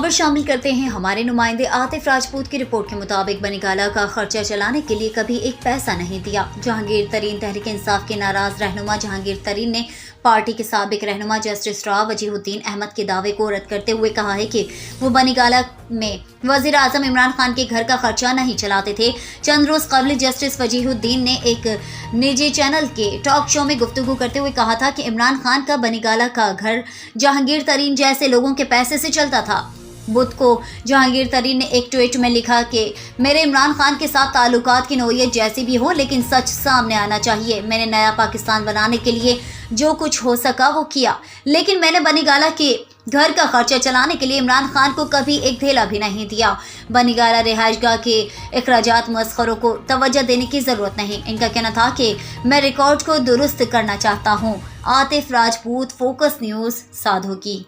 खबर शामिल करते हैं हमारे नुमाइंदे आतिफ राजपूत की रिपोर्ट के मुताबिक बनीगाला का खर्चा चलाने के लिए कभी एक पैसा नहीं दिया। जहांगीर तरीन तहरीक इंसाफ के नाराज रहनुमा जहांगीर तरीन ने पार्टी के साबिक रहनुमा जस्टिस राव वजीहुद्दीन अहमद के दावे को रद्द करते हुए कहा है कि वो बनीगाला में वजीर आजम इमरान खान के घर का खर्चा नहीं चलाते थे। चंद रोज कबल जस्टिस वजीहुद्दीन ने एक निजी चैनल के टॉक शो में गुफ्तगू करते हुए कहा था कि इमरान खान का बनीगाला का घर जहांगीर तरीन जैसे लोगों के पैसे से चलता था। बुध को जहांगीर तरीन ने एक ट्वीट में लिखा कि मेरे इमरान खान के साथ ताल्लुकात की नौयत जैसी भी हो, लेकिन सच सामने आना चाहिए। मैंने नया पाकिस्तान बनाने के लिए जो कुछ हो सका वो किया, लेकिन मैंने बनीगाला के घर का खर्चा चलाने के लिए इमरान खान को कभी एक धेला भी नहीं दिया। बनीगाला रिहाइशगाह के अखराजात मस्खरों को तवज्जो देने की ज़रूरत नहीं। इनका कहना था कि मैं रिकॉर्ड को दुरुस्त करना चाहता हूँ। आतिफ राजपूत, फोकस न्यूज़, साधो की।